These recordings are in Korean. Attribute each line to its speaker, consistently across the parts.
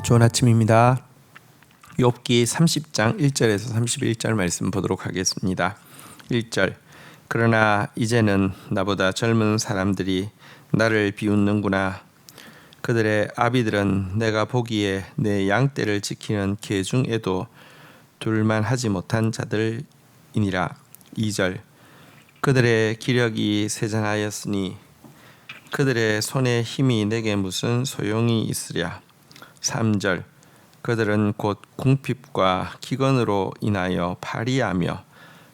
Speaker 1: 좋은 아침입니다. 욥기 30장 1절에서 31절 말씀 보도록 하겠습니다. 1절 그러나 이제는 나보다 젊은 사람들이 나를 비웃는구나. 그들의 아비들은 내가 보기에 내 양떼를 지키는 개 중에도 둘만 하지 못한 자들이니라. 2절 그들의 기력이 세잔하였으니 그들의 손에 힘이 내게 무슨 소용이 있으랴. 3절 그들은 곧 궁핍과 기근으로 인하여 파리하며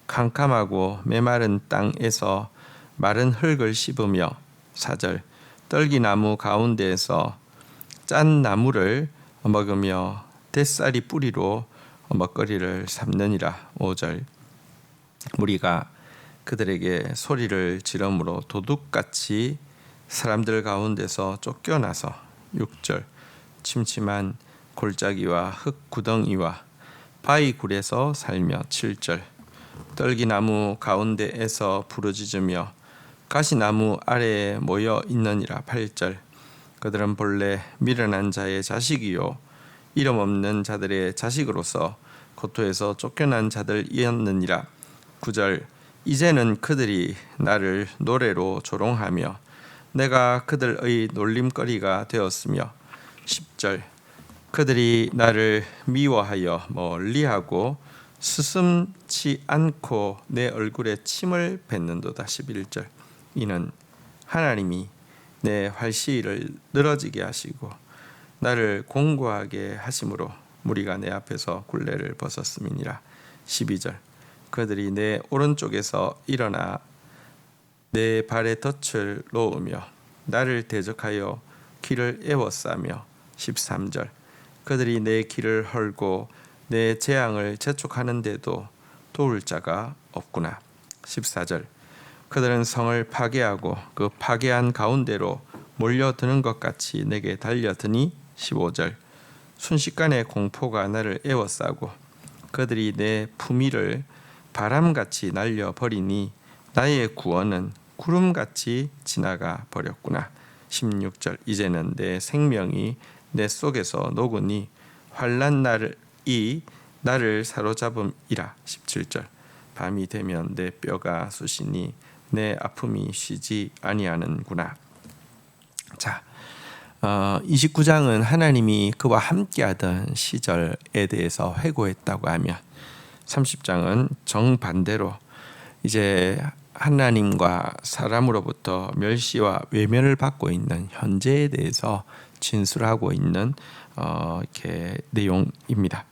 Speaker 1: 캄캄하고 메마른 땅에서 마른 흙을 씹으며 4절 떨기나무 가운데에서 짠 나무를 먹으며 뱃살이 뿌리로 먹거리를 삼느니라. 5절 무리가 그들에게 소리를 지르므로 도둑같이 사람들 가운데서 쫓겨나서 6절 침침한 골짜기와 흙 구덩이와 바위 굴에서 살며 7절 떨기나무 가운데에서 부르짖으며 가시나무 아래에 모여 있느니라. 8절 그들은 본래 미련한 자의 자식이요 이름 없는 자들의 자식으로서 고토에서 쫓겨난 자들이었느니라. 9절 이제는 그들이 나를 노래로 조롱하며 내가 그들의 놀림거리가 되었으며 10절 그들이 나를 미워하여 멀리하고 스승치 않고 내 얼굴에 침을 뱉는도다. 11절 이는 하나님이 내 활시를 늘어지게 하시고 나를 공고하게 하심으로 무리가 내 앞에서 굴레를 벗었음이니라. 12절 그들이 내 오른쪽에서 일어나 내 발에 덫을 놓으며 나를 대적하여 길을 에워싸며 13절 그들이 내 길을 헐고 내 재앙을 재촉하는데도 도울 자가 없구나. 14절 그들은 성을 파괴하고 그 파괴한 가운데로 몰려드는 것 같이 내게 달려드니 15절 순식간에 공포가 나를 에워싸고 그들이 내 품위를 바람같이 날려버리니 나의 구원은 구름같이 지나가 버렸구나. 16절 이제는 내 생명이 내 속에서 녹으니 환난 날이 나를 사로잡음이라. 17절 밤이 되면 내 뼈가 쑤시니 내 아픔이 쉬지 아니하는구나. 자, 29장은 하나님이 그와 함께하던 시절에 대해서 회고했다고 하면 30장은 정반대로 이제 하나님과 사람으로부터 멸시와 외면을 받고 있는 현재에 대해서 진술하고 있는 이렇게 내용입니다.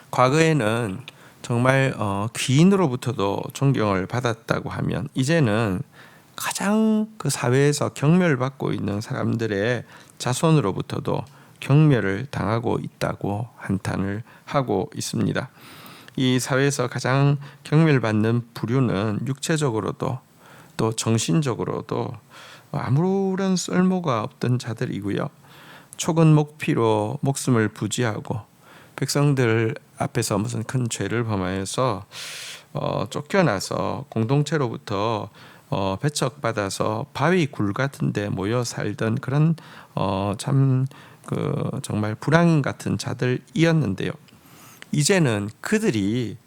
Speaker 1: 과거에는 정말 귀인으로부터도 존경을 받았다고 하면 이제는 가장 그 사회에서 경멸받고 있는 사람들의 자손으로부터도 경멸을 당하고 있다고 한탄을 하고 있습니다. 이 사회에서 가장 경멸받는 부류는 육체적으로도 또 정신적으로도 아무런 쓸모가 없던 자들이고요. 촉은 목피로 목숨을 부지하고 백성들 앞에서 무슨 큰 죄를 범하여서 쫓겨나서 공동체로부터 배척받아서 바위 굴 같은 데 모여 살던 그런 참 정말 불황인 같은 자들이었는데요. 이제는 그들이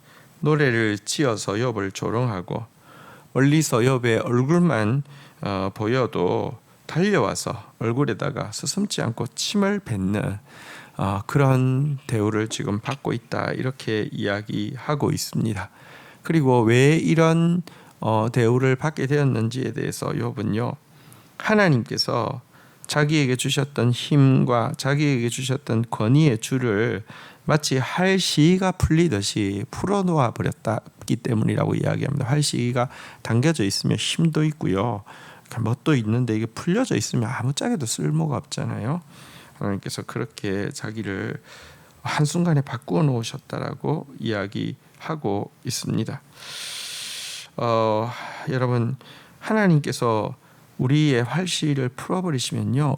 Speaker 1: 노래를 지어서 욥을 조롱하고 멀리서 욥의 얼굴만 보여도 달려와서 얼굴에다가 스승치 않고 침을 뱉는 그런 대우를 지금 받고 있다, 이렇게 이야기하고 있습니다. 그리고 왜 이런 대우를 받게 되었는지에 대해서 욥은요, 하나님께서 자기에게 주셨던 힘과 자기에게 주셨던 권위의 줄을 마치 활시가 풀리듯이 풀어놓아 버렸기 때문이라고 이야기합니다. 활시가 당겨져 있으면 힘도 있고요, 뭣도 있는데 이게 풀려져 있으면 아무짝에도 쓸모가 없잖아요. 하나님께서 그렇게 자기를 한순간에 바꾸어 놓으셨다라고 이야기하고 있습니다. 여러분, 하나님께서 우리의 활시를 풀어버리시면요,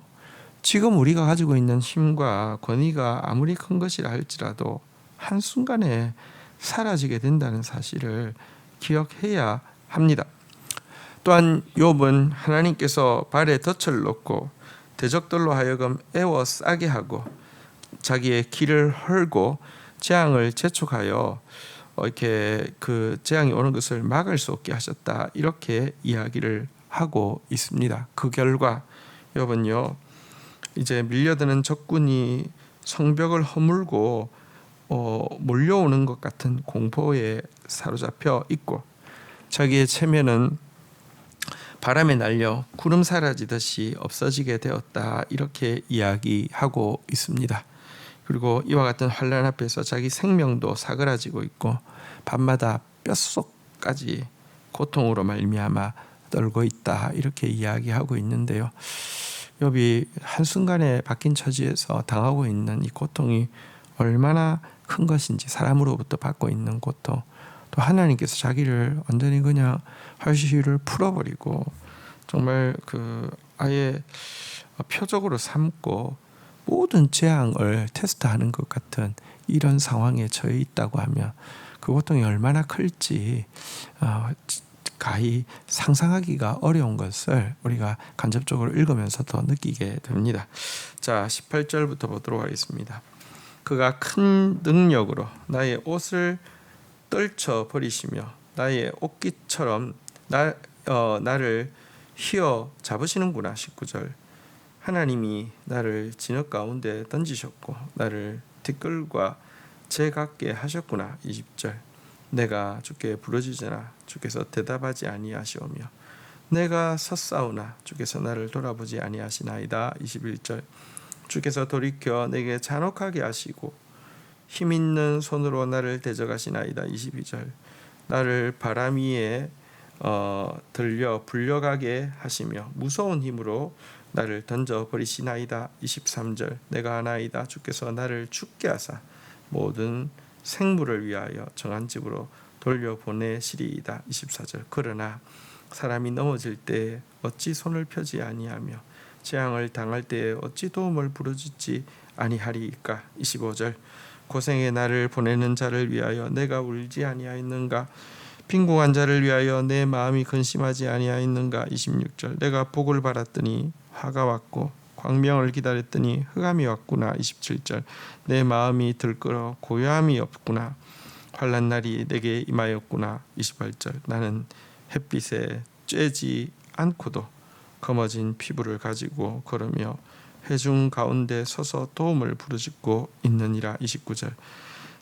Speaker 1: 지금 우리가 가지고 있는 힘과 권위가 아무리 큰 것이라 할지라도 한순간에 사라지게 된다는 사실을 기억해야 합니다. 또한 욥은 하나님께서 발에 덫을 놓고 대적들로 하여금 애워싸게 하고 자기의 길을 헐고 재앙을 재촉하여 이렇게 그 재앙이 오는 것을 막을 수 없게 하셨다, 이렇게 이야기를 하고 있습니다. 그 결과 욥은요, 이제 밀려드는 적군이 성벽을 허물고 몰려오는 것 같은 공포에 사로잡혀 있고, 자기의 체면은 바람에 날려 구름 사라지듯이 없어지게 되었다, 이렇게 이야기하고 있습니다. 그리고 이와 같은 환난 앞에서 자기 생명도 사그라지고 있고 밤마다 뼛속까지 고통으로 말미암아 떨고 있다, 이렇게 이야기하고 있는데요. 욥이 한순간에 바뀐 처지에서 당하고 있는 이 고통이 얼마나 큰 것인지, 사람으로부터 받고 있는 고통, 또 하나님께서 자기를 완전히 그냥 활시를 풀어버리고 정말 그 아예 표적으로 삼고 모든 재앙을 테스트하는 것 같은 이런 상황에 처해 있다고 하면 그 고통이 얼마나 클지 가히 상상하기가 어려운 것을 우리가 간접적으로 읽으면서 더 느끼게 됩니다. 자, 18절부터 보도록 하겠습니다. 그가 큰 능력으로 나의 옷을 떨쳐 버리시며 나의 옷깃처럼 나를 휘어 잡으시는구나. 19절. 하나님이 나를 진흙 가운데 던지셨고 나를 티끌과 재같게 하셨구나. 20절. 내가 주께 부르짖으나 주께서 대답하지 아니하시오며 내가 섰사오나 주께서 나를 돌아보지 아니하시나이다. 21절. 주께서 돌이켜 내게 잔혹하게 하시고 힘있는 손으로 나를 대적하시나이다. 22절. 나를 바람 위에 들려 불려가게 하시며 무서운 힘으로 나를 던져버리시나이다. 23절. 내가 아나이다. 주께서 나를 죽게 하사 모든 생물을 위하여 정한 집으로 돌려보내시리이다. 24절. 그러나 사람이 넘어질 때 어찌 손을 펴지 아니하며 재앙을 당할 때에 어찌 도움을 부르짖지 아니하리이까. 25절. 고생의 나를 보내는 자를 위하여 내가 울지 아니하였는가. 빈궁한 자를 위하여 내 마음이 근심하지 아니하였는가. 26절. 내가 복을 바랐더니 화가 왔고 광명을 기다렸더니 흑암이 왔구나. 27절. 내 마음이 들끓어 고요함이 없구나. 환난 날이 내게 임하였구나. 28절. 나는 햇빛에 쬐지 않고도 검어진 피부를 가지고 걸으며 회중 가운데 서서 도움을 부르짖고 있느니라. 29절.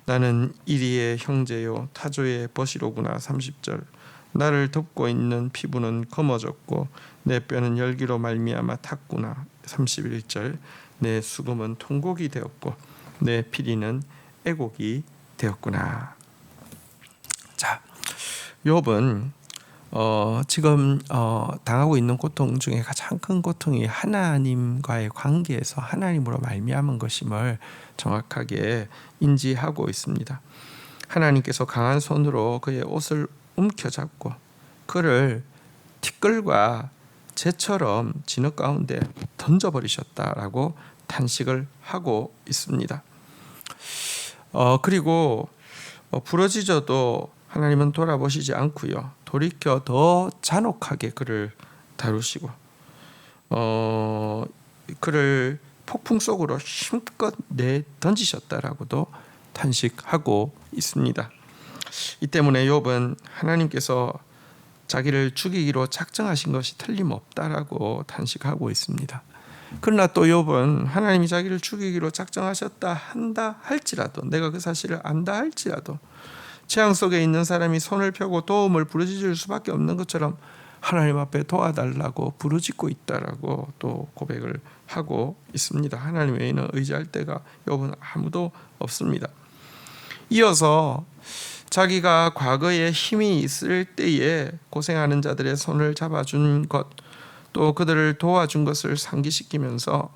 Speaker 1: 나는 이리의 형제요 타조의 벗이로구나. 30절. 나를 덮고 있는 피부는 검어졌고 내 뼈는 열기로 말미암아 탔구나. 31절. 내 수금은 통곡이 되었고 내 피리는 애곡이 되었구나. 자, 욥은 지금 당하고 있는 고통 중에 가장 큰 고통이 하나님과의 관계에서 하나님으로 말미암은 것임을 정확하게 인지하고 있습니다. 하나님께서 강한 손으로 그의 옷을 움켜잡고 그를 티끌과 재처럼 진흙 가운데 던져버리셨다라고 탄식을 하고 있습니다. 그리고 부러지져도 하나님은 돌아보시지 않고요, 돌이켜 더 잔혹하게 그를 다루시고 그를 폭풍 속으로 힘껏 던지셨다라고도 탄식하고 있습니다. 이 때문에 욥은 하나님께서 자기를 죽이기로 작정하신 것이 틀림없다라고 탄식하고 있습니다. 그러나 또 욥은 하나님이 자기를 죽이기로 작정하셨다 한다 할지라도, 내가 그 사실을 안다 할지라도 재앙 속에 있는 사람이 손을 펴고 도움을 부르짖을 수밖에 없는 것처럼 하나님 앞에 도와달라고 부르짖고 있다라고 또 고백을 하고 있습니다. 하나님 외에는 의지할 데가 욥은 아무도 없습니다. 이어서 자기가 과거에 힘이 있을 때에 고생하는 자들의 손을 잡아준 것, 또 그들을 도와준 것을 상기시키면서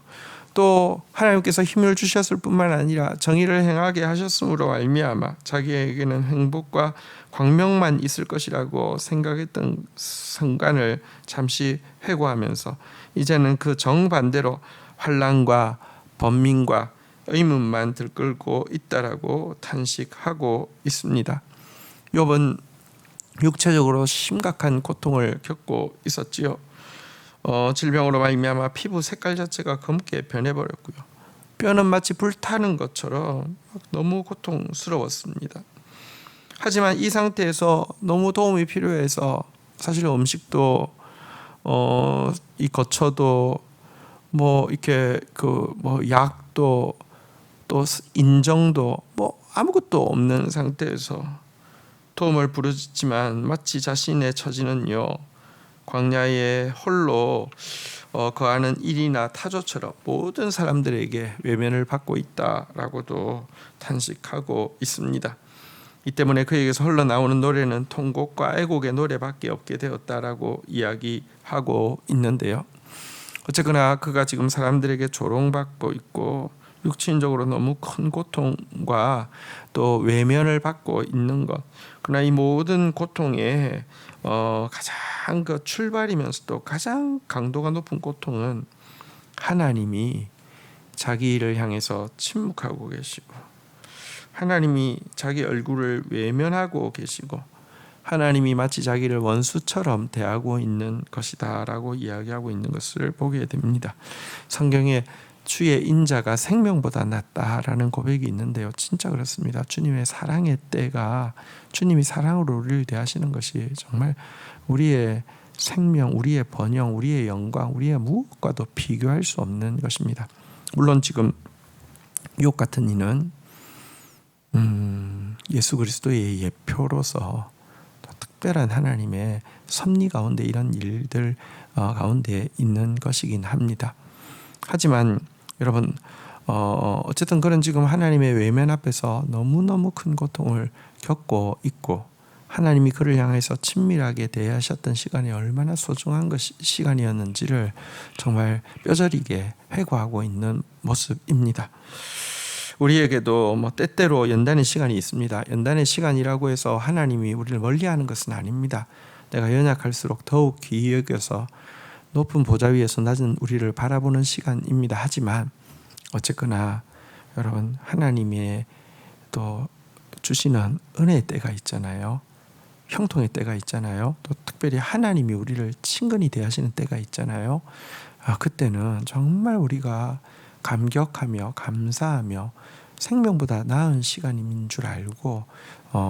Speaker 1: 또 하나님께서 힘을 주셨을 뿐만 아니라 정의를 행하게 하셨으므로 말미암아 자기에게는 행복과 광명만 있을 것이라고 생각했던 순간을 잠시 회고하면서 이제는 그 정반대로 환난과 번민과 의문만 들끓고 있다라고 탄식하고 있습니다. 욥은 육체적으로 심각한 고통을 겪고 있었지요. 질병으로 말미암아 피부 색깔 자체가 검게 변해버렸고요. 뼈는 마치 불타는 것처럼 너무 고통스러웠습니다. 하지만 이 상태에서 너무 도움이 필요해서 사실 음식도 이 거처도 뭐 이렇게 약도 또 인정도 아무것도 없는 상태에서 도움을 부르짖지만 마치 자신의 처지는요, 광야에 홀로 거하는 일이나 타조처럼 모든 사람들에게 외면을 받고 있다라고도 탄식하고 있습니다. 이 때문에 그에게서 흘러나오는 노래는 통곡과 애곡의 노래밖에 없게 되었다라고 이야기하고 있는데요. 어쨌거나 그가 지금 사람들에게 조롱받고 있고 육신적으로 너무 큰 고통과 또 외면을 받고 있는 것, 그러나 이 모든 고통의 가장 그 출발이면서도 가장 강도가 높은 고통은 하나님이 자기를 향해서 침묵하고 계시고, 하나님이 자기 얼굴을 외면하고 계시고, 하나님이 마치 자기를 원수처럼 대하고 있는 것이다라고 이야기하고 있는 것을 보게 됩니다. 성경에 주의 인자가 생명보다 낫다라는 고백이 있는데요, 진짜 그렇습니다. 주님의 사랑의 때가, 주님이 사랑으로 우리를 대하시는 것이 정말 우리의 생명, 우리의 번영, 우리의 영광, 우리의 무엇과도 비교할 수 없는 것입니다. 물론 지금 욥 같은 이는 예수 그리스도의 예표로서 특별한 하나님의 섭리 가운데 이런 일들 가운데 있는 것이긴 합니다. 하지만 여러분, 어쨌든 그런 지금 하나님의 외면 앞에서 너무너무 큰 고통을 겪고 있고, 하나님이 그를 향해서 친밀하게 대하셨던 시간이 얼마나 소중한 시간이었는지를 정말 뼈저리게 회고하고 있는 모습입니다. 우리에게도 때때로 연단의 시간이 있습니다. 연단의 시간이라고 해서 하나님이 우리를 멀리하는 것은 아닙니다. 내가 연약할수록 더욱 귀히 여겨서 높은 보좌 위에서 낮은 우리를 바라보는 시간입니다. 하지만 어쨌거나 여러분, 하나님의 또 주시는 은혜의 때가 있잖아요. 형통의 때가 있잖아요. 또 특별히 하나님이 우리를 친근히 대하시는 때가 있잖아요. 그때는 정말 우리가 감격하며 감사하며 생명보다 나은 시간인 줄 알고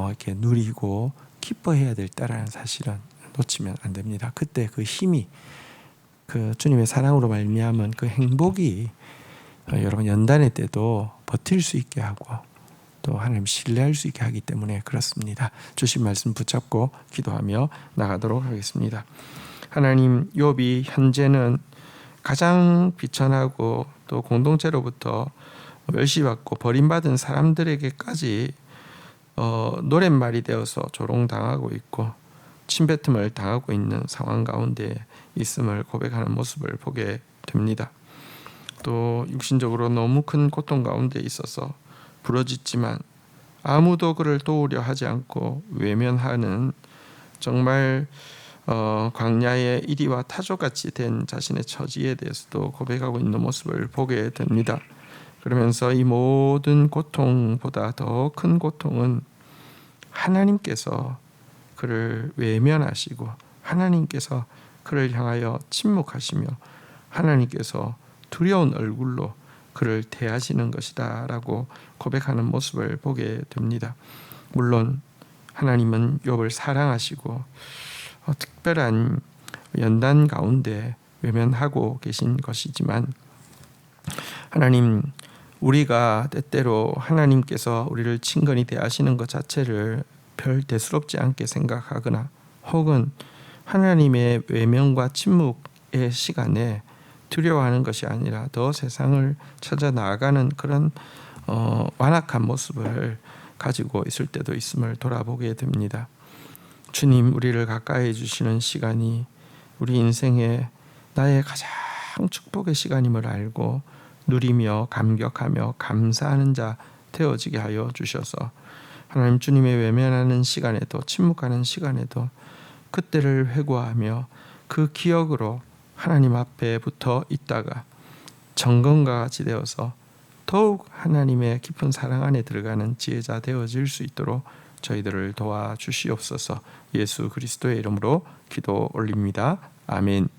Speaker 1: 이렇게 누리고 기뻐해야 될 때라는 사실은 놓치면 안 됩니다. 그때 그 힘이, 그 주님의 사랑으로 말미암은 그 행복이 여러분 연단의 때도 버틸 수 있게 하고 또 하나님 신뢰할 수 있게 하기 때문에 그렇습니다. 주신 말씀 붙잡고 기도하며 나가도록 하겠습니다. 하나님, 욥이 현재는 가장 비천하고 또 공동체로부터 멸시받고 버림받은 사람들에게까지 노랫말이 되어서 조롱당하고 있고 침뱉음을 당하고 있는 상황 가운데 있음을 고백하는 모습을 보게 됩니다. 또 육신적으로 너무 큰 고통 가운데 있어서 부러졌지만 아무도 그를 도우려 하지 않고 외면하는 정말 광야의 이리와 타조같이 된 자신의 처지에 대해서도 고백하고 있는 모습을 보게 됩니다. 그러면서 이 모든 고통보다 더 큰 고통은 하나님께서 그를 외면하시고 하나님께서 그를 향하여 침묵하시며 하나님께서 두려운 얼굴로 그를 대하시는 것이다 라고 고백하는 모습을 보게 됩니다. 물론 하나님은 욥을 사랑하시고 특별한 연단 가운데 외면하고 계신 것이지만, 하나님, 우리가 때때로 하나님께서 우리를 친근히 대하시는 것 자체를 별 대수롭지 않게 생각하거나 혹은 하나님의 외면과 침묵의 시간에 두려워하는 것이 아니라 더 세상을 찾아 나아가는 그런 완악한 모습을 가지고 있을 때도 있음을 돌아보게 됩니다. 주님, 우리를 가까이 해주시는 시간이 우리 인생의 나의 가장 축복의 시간임을 알고 누리며 감격하며 감사하는 자 되어지게 하여 주셔서 하나님, 주님의 외면하는 시간에도 침묵하는 시간에도 그때를 회고하며 그 기억으로 하나님 앞에 붙어 있다가 정금과 같이 되어서 더욱 하나님의 깊은 사랑 안에 들어가는 지혜자 되어질 수 있도록 저희들을 도와주시옵소서. 예수 그리스도의 이름으로 기도 올립니다. 아멘.